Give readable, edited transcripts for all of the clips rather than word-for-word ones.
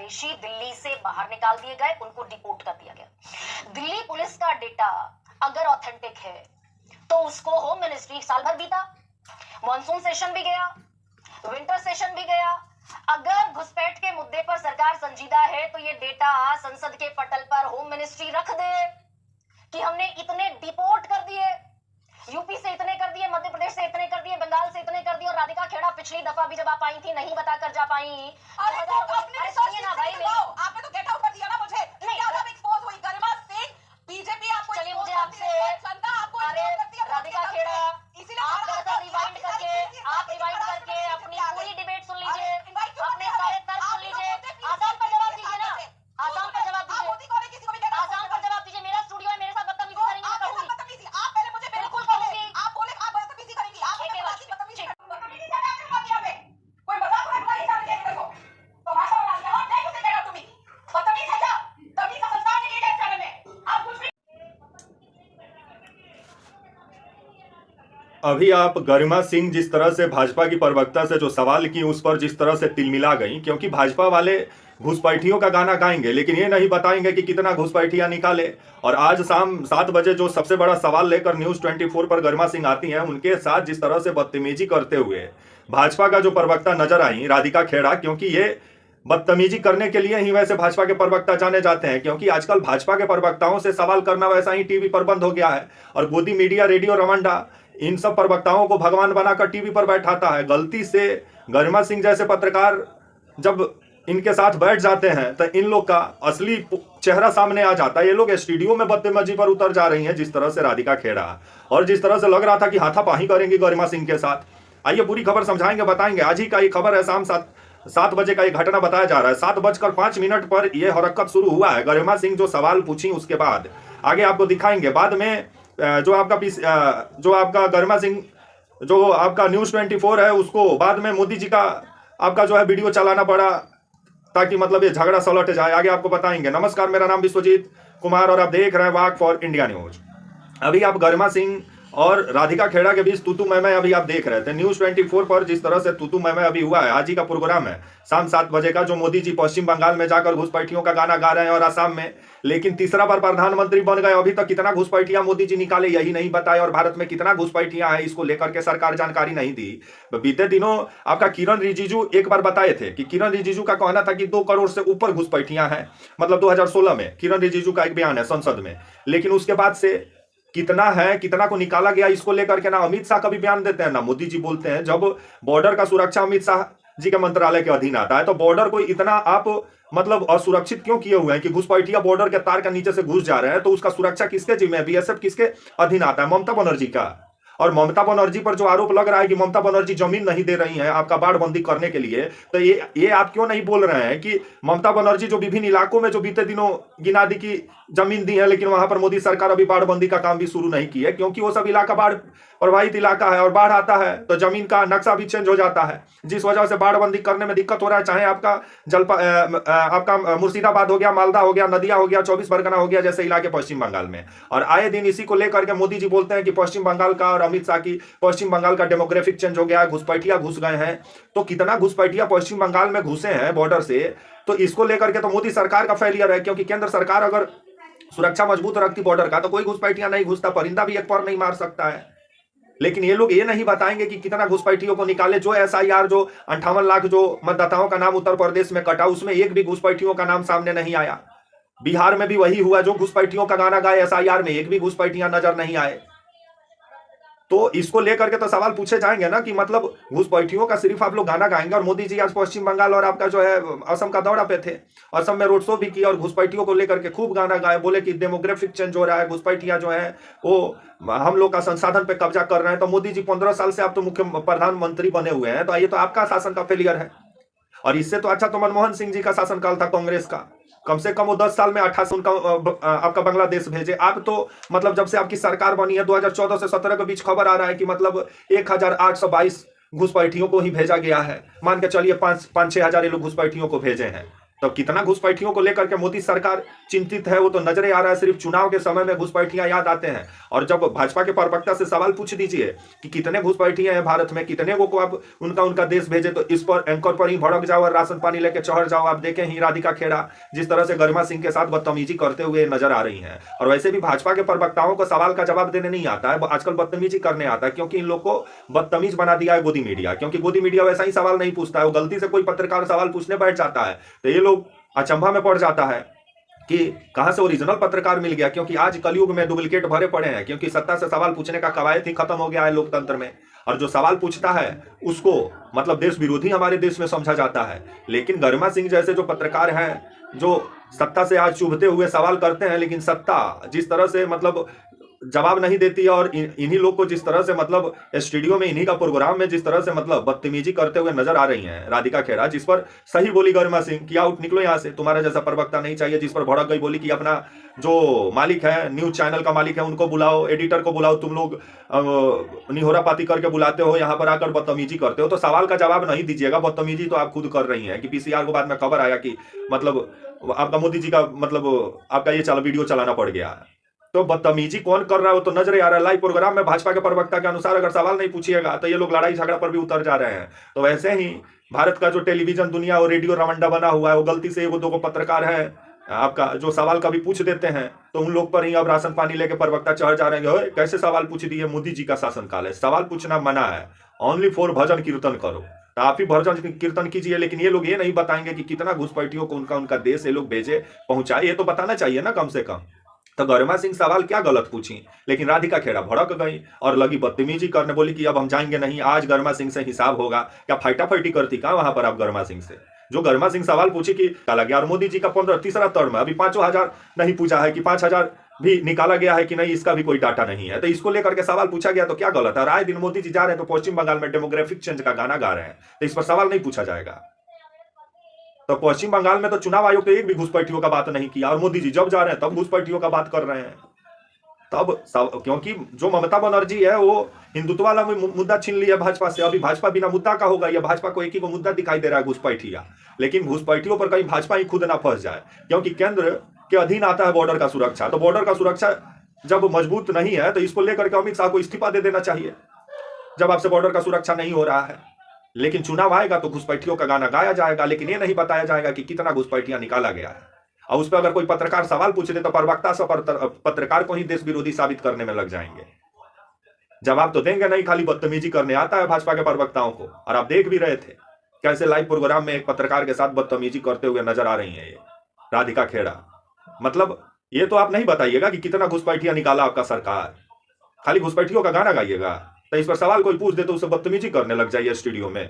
ऋषि दिल्ली से बाहर निकाल दिए गए, उनको डिपोर्ट कर दिया गया। दिल्ली पुलिस का डेटा अगर ऑथेंटिक है तो उसको होम मिनिस्ट्री, साल भर बीता, मॉनसून सेशन भी गया, विंटर सेशन भी गया, अगर घुसपैठ के मुद्दे पर सरकार संजीदा है तो ये डेटा संसद के पटल पर होम मिनिस्ट्री रख दे कि हमने इतने डिपोर्ट कर दिए, यूपी से इतने कर दिए, मध्य प्रदेश से इतने कर दिए, बंगाल से इतने कर दिए। और राधिका खेड़ा पिछली दफा भी जब आप आई थी नहीं बताकर जा पाई। अरे सुनिए ना भाई, आपने तो गेट आउट कर दिया ना मुझे। नहीं एक्सपोज हुई गरिमा सिंह, बीजेपी आपको, चलिए मुझे आपसे, अरे राधिका खेड़ा, आप रिवाइंड करके अपनी पूरी डिबेट सुन लीजिए, अपने सारे तर्क सुन लीजिए, आसान पर जवाब दीजिए ना, आसान पर जवाब दीजिए, आसान पर जवाब दीजिए। मेरा स्टूडियो है, मेरे साथ बदतमीजी करेंगे मैं कहूंगी, आप पहले मुझे बिल्कुल कहूंगी। आप बोले आप बदतमीजी करेंगी, आप बदतमीजी कोई मजाक उड़ा रहा है क्या? देखो तमाशा बना लिया और नहीं उसे कह रहा तुम बदतमीज है क्या? तमीज का संस्कार नहीं है इस चैनल में, आप कुछ भी। अभी आप गरिमा सिंह जिस तरह से भाजपा की प्रवक्ता से जो सवाल की उस पर जिस तरह से तिलमिला गई, क्योंकि भाजपा वाले घुसपैठियों का गाना गाएंगे लेकिन ये नहीं बताएंगे कि कितना घुसपैठियां निकाले। और आज शाम 7 बजे जो सबसे बड़ा सवाल लेकर न्यूज़ 24 पर गरिमा सिंह आती हैं, उनके साथ जिस तरह से बदतमीजी करते हुए भाजपा का जो प्रवक्ता नजर आई राधिका खेड़ा, क्योंकि ये बदतमीजी करने के लिए ही वैसे भाजपा के प्रवक्ता जाने जाते हैं, क्योंकि आजकल भाजपा के प्रवक्ताओं से सवाल करना वैसा ही टीवी पर बंद हो गया है। और गोदी मीडिया, रेडियो रवंडा इन सब प्रवक्ताओं को भगवान बनाकर टीवी पर बैठाता है। गलती से गरिमा सिंह जैसे पत्रकार जब इनके साथ बैठ जाते हैं तो इन लोग का असली चेहरा सामने आ जाता है। ये लोग स्टूडियो में बदतमीजी पर उतर जा रही हैं, जिस तरह से राधिका खेड़ा, और जिस तरह से लग रहा था कि हाथापाही करेंगी गरिमा सिंह के साथ। आइए पूरी खबर समझाएंगे, बताएंगे। आज ही का ये खबर है, शाम 7 बजे का एक घटना बताया जा रहा है। 7:05 पर यह हरकत शुरू हुआ है। गरिमा सिंह जो सवाल पूछी उसके बाद आगे आपको दिखाएंगे। बाद में जो आपका गरिमा सिंह जो आपका न्यूज़ 24 है उसको बाद में मोदी जी का आपका जो है वीडियो चलाना पड़ा ताकि मतलब ये झगड़ा सलट जाए। आगे आपको बताएंगे। नमस्कार, मेरा नाम विश्वजीत कुमार और आप देख रहे हैं वाक फॉर इंडिया न्यूज। अभी आप गरिमा सिंह और राधिका खेड़ा के बीच तूतू मैमय अभी आप देख रहे थे न्यूज़ 24 पर, जिस तरह से तूतू मैमय अभी हुआ है। आज ही का प्रोग्राम है शाम 7 बजे का, जो मोदी जी पश्चिम बंगाल में जाकर घुसपैठियों का गाना गा रहे हैं और असम में, लेकिन तीसरा बार प्रधानमंत्री बन गए। अभी तक कितना घुसपैठियां मोदी जी निकाले यही नहीं बताए, और भारत में कितना घुसपैठियां हैं इसको लेकर के सरकार जानकारी नहीं दी। बीते दिनों आपका किरण रिजिजू एक बार बताए थे कि किरण रिजिजू का कहना था कि 2 करोड़ से ऊपर घुसपैठियां हैं, मतलब 2016 में किरण रिजिजू का एक बयान है संसद में। लेकिन उसके बाद से कितना है, कितना को निकाला गया, इसको लेकर के ना अमित शाह कभी बयान देते हैं ना मोदी जी बोलते हैं। जब बॉर्डर का सुरक्षा अमित शाह जी के मंत्रालय के अधीन आता है तो बॉर्डर को इतना आप मतलब असुरक्षित क्यों किए हुए हैं कि घुसपैठिया बॉर्डर के तार के नीचे से घुस जा रहे हैं, तो उसका सुरक्षा किसके जिम्मे है? बीएसएफ किसके अधीन आता है? ममता बनर्जी का। और ममता बनर्जी पर जो आरोप लग रहा है कि ममता बनर्जी जमीन नहीं दे रही हैं आपका बाढ़बंदी करने के लिए, तो ये आप क्यों नहीं बोल रहे हैं कि ममता बनर्जी जो विभिन्न इलाकों में जो बीते दिनों गिना दी की जमीन दी है, लेकिन वहां पर मोदी सरकार अभी बाढ़बंदी का काम भी शुरू नहीं की है, क्योंकि वो सब इलाका बाढ़ प्रभावित इलाका है और बाढ़ आता है तो जमीन का नक्शा भी चेंज हो जाता है, जिस वजह से बाढ़बंदी करने में दिक्कत हो रहा है। चाहे आपका आपका मुर्शिदाबाद हो गया, मालदा हो गया, नदिया हो गया, 24 परगना हो गया जैसे इलाके पश्चिम बंगाल में। और आए दिन इसी को लेकर के मोदी जी बोलते हैं कि पश्चिम बंगाल का और अमित शाह की पश्चिम बंगाल का डेमोग्राफिक चेंज हो गया है, घुसपैठिया घुस गए हैं। तो कितना घुसपैठिया पश्चिम बंगाल में घुसे हैं बॉर्डर से, तो इसको लेकर के तो मोदी सरकार का फेलियर है, क्योंकि केंद्र सरकार अगर सुरक्षा मजबूत रखती बॉर्डर का तो कोई घुसपैठिया नहीं घुसता, परिंदा भी एक पर नहीं मार सकता है। लेकिन ये लोग ये नहीं बताएंगे कि कितना घुसपैठियों को निकाले। जो एसआईआर जो 58 लाख जो मतदाताओं का नाम उत्तर प्रदेश में कटा, उसमें एक भी घुसपैठियों का नाम सामने नहीं आया। बिहार में भी वही हुआ, जो घुसपैठियों का गाना गाए एसआईआर में एक भी घुसपैठियां नजर नहीं आए। तो इसको लेकर के तो सवाल पूछे जाएंगे ना कि मतलब घुसपैठियों का सिर्फ आप लोग गाना गाएंगे। और मोदी जी आज पश्चिम बंगाल और आपका जो है असम का दौरा पे थे, असम में रोड शो भी किया और घुसपैठियों को लेकर के खूब गाना गाए, बोले कि डेमोग्राफिक चेंज हो रहा है, घुसपैठियां जो है वो हम लोग का संसाधन पे कब्जा कर रहे हैं। तो मोदी जी 15 साल से आप तो मुख्य प्रधानमंत्री बने हुए हैं, तो ये तो आपका शासन का फेलियर है। और इससे तो अच्छा तो मनमोहन सिंह जी का शासनकाल था कांग्रेस का, कम से कम वो 10 साल में 28 उनका आपका बांग्लादेश भेजे। आप तो मतलब जब से आपकी सरकार बनी है 2014 से 17 के बीच खबर आ रहा है कि मतलब 1822 घुसपैठियों को ही भेजा गया है। मान के चलिए 5-6 हजार ये लोग घुसपैठियों को भेजे हैं। तो कितना घुसपैठियों को लेकर के मोदी सरकार चिंतित है वो तो नजरे आ रहा है। सिर्फ चुनाव के समय में घुसपैठियां याद आते हैं, और जब भाजपा के प्रवक्ता से सवाल पूछ दीजिए कि कितने घुसपैठियां हैं भारत में, कितने को आप उनका देश भेजे, तो इस पर एंकर पर ही भड़क जाओ और राशन पानी लेके चढ़ जाओ। आप देखें ही राधिका खेड़ा जिस तरह से गरिमा सिंह के साथ बदतमीजी करते हुए नजर आ रही हैं। और वैसे भी भाजपा के प्रवक्ताओं को सवाल का जवाब देने नहीं आता है, आजकल बदतमीजी करने आता है, क्योंकि इन लोग को बदतमीज बना दिया है गोदी मीडिया। क्योंकि गोदी मीडिया वैसा ही सवाल नहीं पूछता है, वो गलती से कोई पत्रकार सवाल पूछने बैठ जाता है तो ये लोग अचंभा में पड़ जाता है कि कहां से ओरिजिनल पत्रकार मिल गया। क्योंकि आज कलयुग में डुप्लीकेट भरे पड़े हैं, क्योंकि सत्ता से सवाल पूछने का कवायद ही खत्म हो गया है लोकतंत्र में। और जो सवाल पूछता है उसको मतलब देश विरोधी हमारे देश में समझा जाता है। लेकिन गरिमा सिंह जैसे जो पत्रकार हैं जो सत्ता से आज चुभते हुए सवाल करते हैं, लेकिन सत्ता जिस तरह से मतलब जवाब नहीं देती है, और इन्हीं लोग को जिस तरह से मतलब स्टूडियो में इन्हीं का प्रोग्राम में जिस तरह से मतलब बदतमीजी करते हुए नजर आ रही हैं राधिका खेड़ा, जिस पर सही बोली गरिमा सिंह कि आउट निकलो यहाँ से, तुम्हारा जैसा प्रवक्ता नहीं चाहिए। जिस पर भड़क गई, बोली कि अपना जो मालिक है, न्यूज चैनल का मालिक है, उनको बुलाओ, एडिटर को बुलाओ, तुम लोग निहोरापाती करके बुलाते हो, यहाँ पर आकर बदतमीजी करते हो। तो सवाल का जवाब नहीं दीजिएगा, बदतमीजी तो आप खुद कर रही हैं। कि पीसीआर को बाद में खबर आया कि मतलब आपका मोदी जी का मतलब आपका ये वीडियो चलाना पड़ गया है। तो बदतमीजी कौन कर रहा है वो तो नजर आ रहा है। लाइव प्रोग्राम में भाजपा के प्रवक्ता के अनुसार अगर सवाल नहीं पूछिएगा तो ये लोग लड़ाई झगड़ा पर भी उतर जा रहे हैं। तो वैसे ही भारत का जो टेलीविजन दुनिया और रेडियो रवंडा बना हुआ है, वो गलती से एगो दो पत्रकार है आपका जो सवाल कभी पूछ देते हैं, तो उन लोग पर ही अब राशन पानी लेके प्रवक्ता चढ़ जा रहे हैं। कैसे सवाल पूछ दिए, मोदी जी का शासनकाल है, सवाल पूछना मना है, ओनली फॉर भजन कीर्तन करो। तो आप ही भजन कीर्तन कीजिए, लेकिन ये लोग ये नहीं बताएंगे कि कितना घुसपैठियों को उनका देश ये लोग भेजे पहुंचाए, ये तो बताना चाहिए ना कम से कम। तो गरिमा सिंह सवाल क्या गलत पूछी, लेकिन राधिका खेड़ा भड़क गई और लगी बदतमीजी करने, बोली कि अब हम जाएंगे नहीं, आज गरिमा सिंह से हिसाब होगा। क्या फाइटाफाइटी करती कहाँ वहां पर आप गरिमा सिंह से? जो गरिमा सिंह सवाल पूछी कि निकाला गया, और मोदी जी का 15 टर्म में अभी 5,000 नहीं पूछा है कि 5,000 भी निकाला गया है कि नहीं, इसका भी कोई डाटा नहीं है। तो इसको लेकर के सवाल पूछा गया तो क्या गलत है? और आए दिन मोदी जी जा रहे हैं तो पश्चिम बंगाल में डेमोग्राफिक चेंज का गाना गा रहे हैं, तो इस पर सवाल नहीं पूछा जाएगा। तो पश्चिम बंगाल में तो चुनाव आयोग तो एक भी घुसपैठियों का बात नहीं किया, और मोदी जी जब जा रहे हैं तब घुसपैठियों का बात कर रहे हैं। तब क्योंकि जो ममता बनर्जी है वो हिंदुत्व वाला मुद्दा छीन लिया भाजपा से। अभी भाजपा बिना मुद्दा का होगा, या भाजपा को एक ही को मुद्दा दिखाई दे रहा है, घुसपैठिया। लेकिन घुसपैठियों पर कहीं भाजपा ही खुद ना फंस जाए, क्योंकि केंद्र के अधीन आता है बॉर्डर का सुरक्षा। तो बॉर्डर का सुरक्षा जब मजबूत नहीं है तो इसको लेकर के अमित शाह को इस्तीफा दे देना चाहिए, जब आपसे बॉर्डर का सुरक्षा नहीं हो रहा है। लेकिन चुनाव आएगा तो घुसपैठियों का गाना गाया जाएगा, लेकिन ये नहीं बताया जाएगा कि कितना घुसपैठिया निकाला गया है। और उस पर अगर कोई पत्रकार सवाल पूछ दे तो प्रवक्ता से पत्रकार को ही देश विरोधी साबित करने में लग जाएंगे। जवाब तो देंगे नहीं, खाली बदतमीजी करने आता है भाजपा के प्रवक्ताओं को। और आप देख भी रहे थे कैसे लाइव प्रोग्राम में एक पत्रकार के साथ बदतमीजी करते हुए नजर आ रही है ये राधिका खेड़ा। मतलब ये तो आप नहीं बताइएगा कि कितना घुसपैठिया निकाला आपका सरकार, खाली घुसपैठियों का गाना गाइएगा। तो इस पर सवाल कोई पूछ दे तो उसे बदतमीजी करने लग जाइए स्टूडियो में।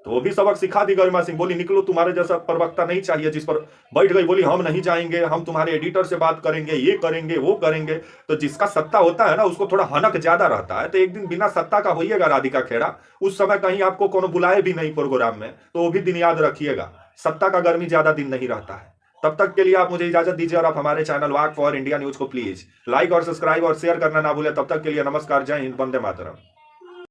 तो वो भी सबक सिखा दी गरिमा सिंह, बोली निकलो, तुम्हारे जैसा प्रवक्ता नहीं चाहिए। जिस पर बैठ गई, बोली हम नहीं जाएंगे, हम तुम्हारे एडिटर से बात करेंगे, ये करेंगे वो करेंगे। तो जिसका सत्ता होता है ना उसको थोड़ा हनक ज्यादा रहता है। तो एक दिन बिना सत्ता का होइएगा राधिका खेड़ा, उस समय कहीं आपको कोनो बुलाए भी नहीं प्रोग्राम में, तो वो भी दिन याद रखिएगा, सत्ता का गर्मी ज्यादा दिन नहीं रहता है। तब तक के लिए आप मुझे इजाजत दीजिए, और आप हमारे channel walk for India news को प्लीज लाइक और सब्सक्राइब और शेयर करना ना भूलें। तब तक के लिए नमस्कार, जय हिंद, वंदे मातरम।